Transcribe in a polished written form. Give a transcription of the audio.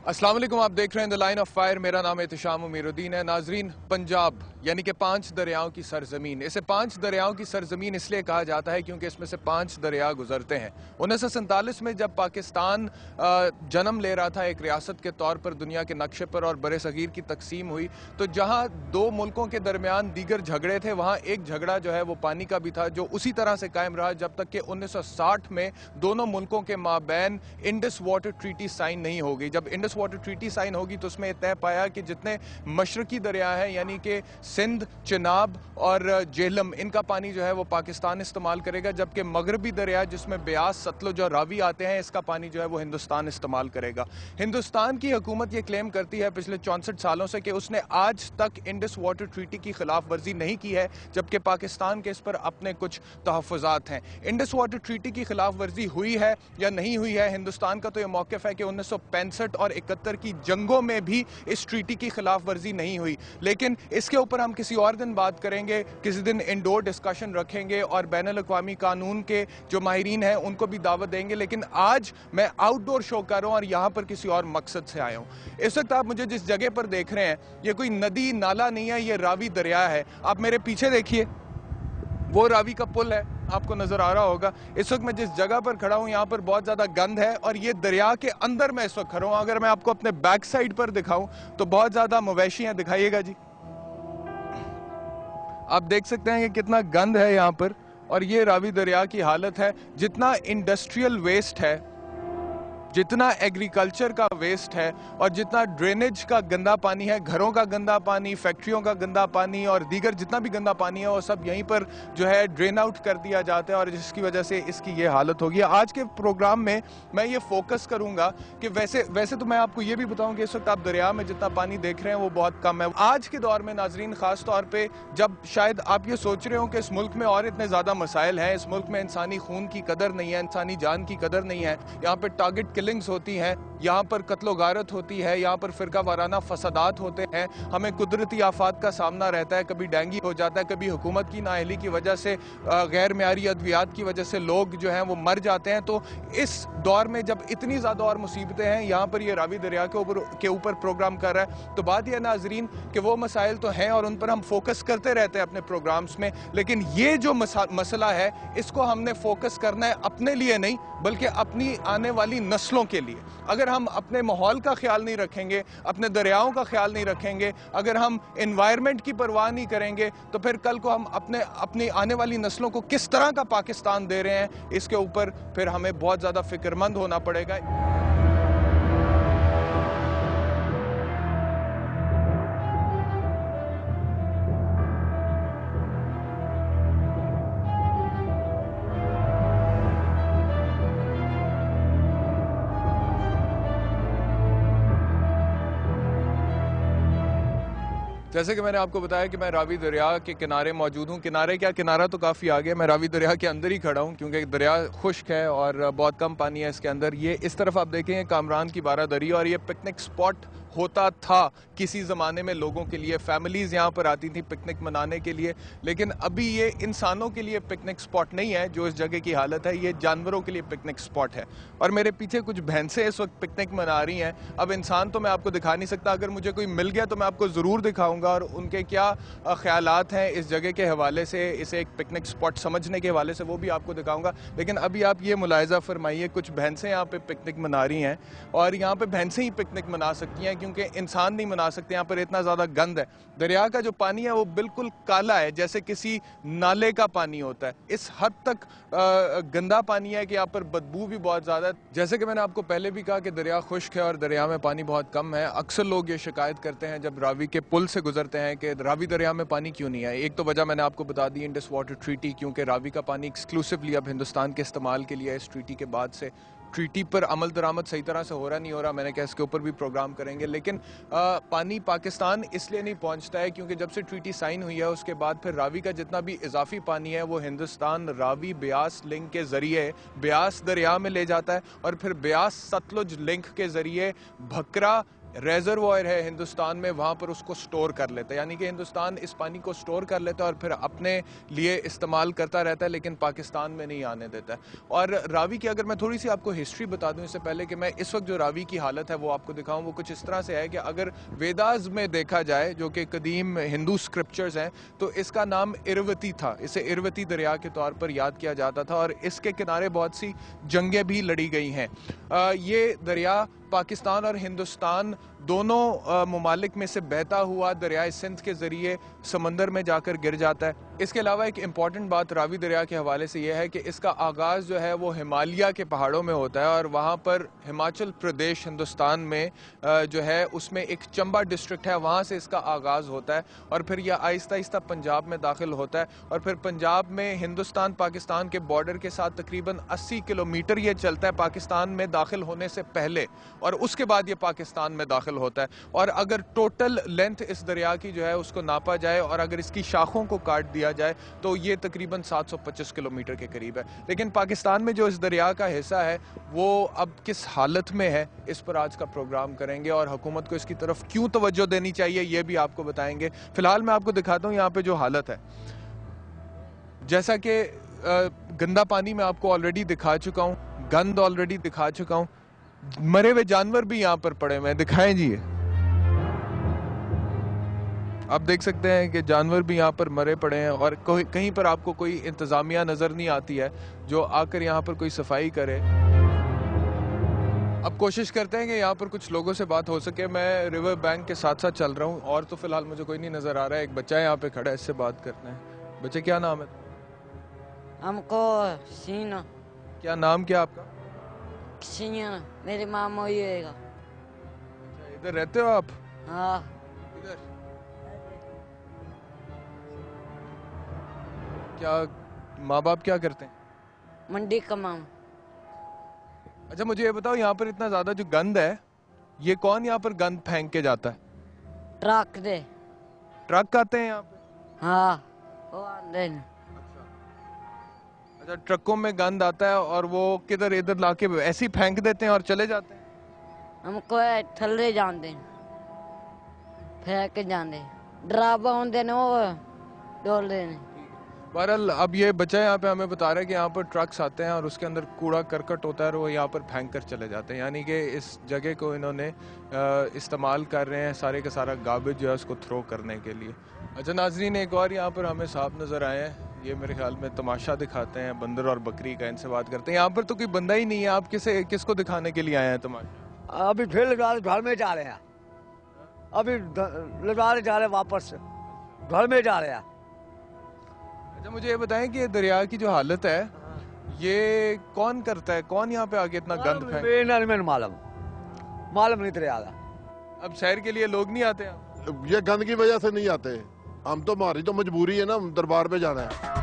अस्सलाम वालेकुम, आप देख रहे हैं द लाइन ऑफ फायर। मेरा नाम एहतिशाम उमीरुद्दीन है। नाजरीन, पंजाब यानी कि 5 दरियाओं की सरजमीन, इसे 5 दरियाओं की सरजमीन इसलिए कहा जाता है क्योंकि इसमें से 5 दरिया गुजरते हैं। 1947 में जब पाकिस्तान जन्म ले रहा था एक रियासत के तौर पर दुनिया के नक्शे पर और बरे सगीर की तकसीम हुई, तो जहां 2 मुल्कों के दरमियान दीगर झगड़े थे, वहां एक झगड़ा जो है वो पानी का भी था, जो उसी तरह से कायम रहा जब तक कि 1960 में दोनों मुल्कों के माबैन इंडस वाटर ट्रीटी साइन नहीं हो गई। जब इंडस वाटर ट्रीटी साइन होगी तो उसमें तय पाया कि जितने मशरकी दरिया हैं यानी कि सिंध, चिनाब और जेहलम, इनका पानी जो है वो पाकिस्तान इस्तेमाल करेगा, जबकि मगरबी दरिया जिसमें ब्यास, सतलुज और रावी आते हैं, इसका पानी जो है वो हिंदुस्तान इस्तेमाल करेगा। हिंदुस्तान की हुकूमत ये क्लेम करती है पिछले 64 सालों से कि उसने आज तक इंडस वाटर ट्रीटी की खिलाफ वर्जी नहीं की है, जबकि पाकिस्तान के इस पर अपने कुछ तहफ़्फ़ुज़ात हैं। इंडस वाटर ट्रीटी की खिलाफ वर्जी हुई है या नहीं हुई है, हिंदुस्तान का तो यह मौक़िफ़ है कि 1965 और 71 की जंगों में भी इस ट्रीटी की खिलाफ वर्जी नहीं हुई। लेकिन इसके ऊपर हम किसी और दिन बात करेंगे, किसी दिन इंडोर डिस्कशन रखेंगे और बैनुल अक़वामी कानून के जो माहिरीन हैं उनको भी दावत देंगे। लेकिन आज मैं आउटडोर शो कर रहा हूँ और यहाँ पर किसी और मकसद से आया हूँ। इस वक्त आप मुझे जिस जगह पर देख रहे हैं, ये कोई नदी नाला नहीं है, ये रावी दरिया है। आप मेरे पीछे देखिए, वो रावी का पुल है, आपको नजर आ रहा होगा। इस वक्त मैं जिस जगह पर खड़ा हूं यहाँ पर बहुत ज्यादा गंद है और ये दरिया के अंदर मैं इस वक्त खड़ा हूं। अगर मैं आपको अपने बैक साइड पर दिखाऊं तो बहुत ज्यादा मवेशी हैं, दिखाइएगा जी। आप देख सकते हैं कि कितना गंद है यहाँ पर और ये रावी दरिया की हालत है। जितना इंडस्ट्रियल वेस्ट है, जितना एग्रीकल्चर का वेस्ट है और जितना ड्रेनेज का गंदा पानी है, घरों का गंदा पानी, फैक्ट्रियों का गंदा पानी और दीगर जितना भी गंदा पानी है, वो सब यहीं पर जो है ड्रेन आउट कर दिया जाता है और जिसकी वजह से इसकी ये हालत होगी। आज के प्रोग्राम में मैं ये फोकस करूंगा कि वैसे तो मैं आपको ये भी बताऊं कि इस वक्त आप दरिया में जितना पानी देख रहे हैं वो बहुत कम है। आज के दौर में नाजरीन, खास तौर पर जब शायद आप ये सोच रहे हो कि इस मुल्क में और इतने ज़्यादा मसाइल हैं, इस मुल्क में इंसानी खून की कदर नहीं है, इंसानी जान की कदर नहीं है, यहाँ पर टारगेट किलिंग्स होती हैं, यहाँ पर कत्लो गारत होती है, यहाँ पर फिरका वाराना फसादात होते हैं, हमें कुदरती आफात का सामना रहता है, कभी डेंगू हो जाता है, कभी हुकूमत की नाअहली की वजह से, गैर मेयारी अद्वियात की वजह से लोग जो हैं वो मर जाते हैं। तो इस दौर में जब इतनी ज़्यादा और मुसीबतें हैं, यहाँ पर ये रावी दरिया के ऊपर प्रोग्राम कर रहा है, तो बात यह नाजरीन कि वो मसाइल तो हैं और उन पर हम फोकस करते रहते हैं अपने प्रोग्राम्स में, लेकिन ये जो मसला है इसको हमने फोकस करना है अपने लिए नहीं, बल्कि अपनी आने वाली नस्लों के लिए। अगर हम अपने माहौल का ख्याल नहीं रखेंगे, अपने दरियाओं का ख्याल नहीं रखेंगे, अगर हम एनवायरनमेंट की परवाह नहीं करेंगे, तो फिर कल को हम अपनी आने वाली नस्लों को किस तरह का पाकिस्तान दे रहे हैं, इसके ऊपर फिर हमें बहुत ज़्यादा फिक्रमंद होना पड़ेगा। जैसे कि मैंने आपको बताया कि मैं रावी दरिया के किनारे मौजूद हूँ। किनारे क्या, किनारा तो काफ़ी आगे, मैं रावी दरिया के अंदर ही खड़ा हूँ क्योंकि दरिया खुश्क है और बहुत कम पानी है इसके अंदर। ये इस तरफ आप देखेंगे कामरान की बारादरी और ये पिकनिक स्पॉट होता था किसी ज़माने में लोगों के लिए, फैमिलीज़ यहाँ पर आती थी पिकनिक मनाने के लिए, लेकिन अभी ये इंसानों के लिए पिकनिक स्पॉट नहीं है जो इस जगह की हालत है, ये जानवरों के लिए पिकनिक स्पॉट है। और मेरे पीछे कुछ भैंसें इस वक्त पिकनिक मना रही हैं। अब इंसान तो मैं आपको दिखा नहीं सकता, अगर मुझे कोई मिल गया तो मैं आपको ज़रूर दिखाऊंगा और उनके क्या ख्यालात हैं इस जगह के हवाले से, इसे एक पिकनिक स्पॉट समझने के हवाले से, वो भी आपको दिखाऊंगा। लेकिन अभी आप ये मुलाहिज़ा फरमाइए, कुछ भैंसें यहाँ पे पिकनिक मना रही हैं और यहाँ पे भैंसें ही पिकनिक मना सकती हैं क्योंकि इंसान नहीं मना सकते। यहाँ पर इतना ज़्यादा गंद है, दरिया का जो पानी है वो बिल्कुल काला है जैसे किसी नाले का पानी होता है, इस हद तक गंदा पानी है कि यहाँ पर बदबू भी बहुत ज़्यादा है। जैसे कि मैंने आपको पहले भी कहा कि दरिया खुश्क है और दरिया में पानी बहुत कम है। अक्सर लोग ये शिकायत करते हैं जब रावी के पुल से गुजरते हैं कि रावी दरिया में पानी क्यों नहीं है। एक तो वजह मैंने आपको बता दी, इंडस वाटर ट्रीटी, क्योंकि रावी का पानी एक्सक्लूसिवली अब हिंदुस्तान के इस्तेमाल के लिए इस ट्रीटी के बाद से ट्रीटी पर अमल दरामद सही तरह से हो रहा नहीं हो रहा, मैंने कहा इसके ऊपर भी प्रोग्राम करेंगे। लेकिन पानी पाकिस्तान इसलिए नहीं पहुंचता है क्योंकि जब से ट्रीटी साइन हुई है उसके बाद फिर रावी का जितना भी इजाफी पानी है वो हिंदुस्तान रावी ब्यास लिंक के ज़रिए ब्यास दरिया में ले जाता है और फिर ब्यास सतलुज लिंक के ज़रिए भकरा रेजर्वॉयर है हिंदुस्तान में, वहाँ पर उसको स्टोर कर लेता है, यानी कि हिंदुस्तान इस पानी को स्टोर कर लेता है और फिर अपने लिए इस्तेमाल करता रहता है, लेकिन पाकिस्तान में नहीं आने देता है। और रावी की अगर मैं थोड़ी सी आपको हिस्ट्री बता दूं इससे पहले कि मैं इस वक्त जो रावी की हालत है वो आपको दिखाऊं, वो कुछ इस तरह से है कि अगर वेदास में देखा जाए, जो कि कदीम हिंदू स्क्रिप्चर्स हैं, तो इसका नाम इरवती था। इसे इरवती दरिया के तौर पर याद किया जाता था और इसके किनारे बहुत सी जंगें भी लड़ी गई हैं। ये दरिया पाकिस्तान और हिंदुस्तान दोनों ममालिक में से बहता हुआ दरियाए सिंध के ज़रिए समंदर में जाकर गिर जाता है। इसके अलावा एक इम्पॉर्टेंट बात रावी दरिया के हवाले से यह है कि इसका आगाज़ जो है वो हिमालय के पहाड़ों में होता है और वहाँ पर हिमाचल प्रदेश हिंदुस्तान में जो है उसमें एक चंबा डिस्ट्रिक्ट है, वहाँ से इसका आगाज़ होता है और फिर यह आहिस्ता आहिस्ता पंजाब में दाखिल होता है और फिर पंजाब में हिंदुस्तान पाकिस्तान के बॉर्डर के साथ तकरीबन 80 किलोमीटर ये चलता है पाकिस्तान में दाखिल होने से पहले, और उसके बाद ये पाकिस्तान में दाखिल होता है। और अगर टोटल लेंथ इस दरिया की जो है उसको नापा जाए और अगर इसकी शाखों को काट दिया जाए तो ये तकरीबन 725 किलोमीटर के करीब है। लेकिन पाकिस्तान में जो इस दरिया का हिस्सा है वो अब किस हालत में है, इस पर आज का प्रोग्राम करेंगे और हुकूमत को इसकी तरफ क्यों तवज्जो देनी चाहिए ये भी आपको बताएंगे। फिलहाल मैं आपको दिखाता हूँ यहाँ पे जो हालत है। जैसा कि गंदा पानी मैं आपको ऑलरेडी दिखा चुका हूँ, गंद ऑलरेडी दिखा चुका हूँ, मरे हुए जानवर भी यहाँ पर पड़े हुए हैं, दिखाएं जी। आप देख सकते हैं कि जानवर भी यहाँ पर मरे पड़े हैं और कहीं पर आपको कोई इंतजामिया नजर नहीं आती है जो आकर यहाँ पर कोई सफाई करे। अब कोशिश करते हैं कि यहाँ पर कुछ लोगों से बात हो सके। मैं रिवर बैंक के साथ साथ चल रहा हूँ और तो फिलहाल मुझे कोई नहीं नजर आ रहा है। एक बच्चा यहाँ पे खड़ा है, इससे बात करते हैं। बच्चे क्या नाम है? हमको सीना। क्या नाम क्या आपका? सीना मेरे मामा ही होएगा। अच्छा, इधर रहते हो आप? हाँ। इधर क्या माँ बाप क्या करते हैं? मंडी का मामा। अच्छा, मुझे ये बताओ, यहाँ पर इतना ज्यादा जो गंद है, ये कौन यहाँ पर गंद फेंक के जाता है? ट्रक दे। ट्रक आते हैं यहाँ पे? हाँ, वो आंदे हैं। अच्छा, ट्रकों में गंद आता है और वो किधर इधर लाके ऐसे ही फेंक देते हैं और चले जाते हैं? हमको थल्ले जाते हैं, फेंक के जाते। ड्राबा होंगे ना वो डोल देने। बहरहाल अब ये बच्चा यहाँ पे हमें बता रहा है कि यहाँ पर ट्रक्स आते हैं और उसके अंदर कूड़ा करकट होता है और वो यहाँ पर फेंक कर चले जाते हैं, यानी कि इस जगह को इन्होंने इस्तेमाल कर रहे हैं सारे का सारा गार्बेज जो है उसको थ्रो करने के लिए। अच्छा नाजरीन, एक और यहाँ पर हमें साहब नज़र आए हैं, ये मेरे ख्याल में तमाशा दिखाते हैं बंदर और बकरी का। इनसे बात करते हैं। यहाँ पर तो कोई बंदा ही नहीं है, आप किसको दिखाने के लिए आए हैं तमाशा? अभी फिर घर में जा रहे हैं, अभी लगा जा रहे हैं, वापस घर में जा रहे हैं। अच्छा, मुझे ये बताएं कि ये दरिया की जो हालत है ये कौन करता है, कौन यहाँ पे आके इतना गंद फेंक? मालूम नहीं दरिया का। अब शहर के लिए लोग नहीं आते हैं? ये गंद की वजह से नहीं आते, हम तो हमारी तो मजबूरी है ना, दरबार पे जाना है।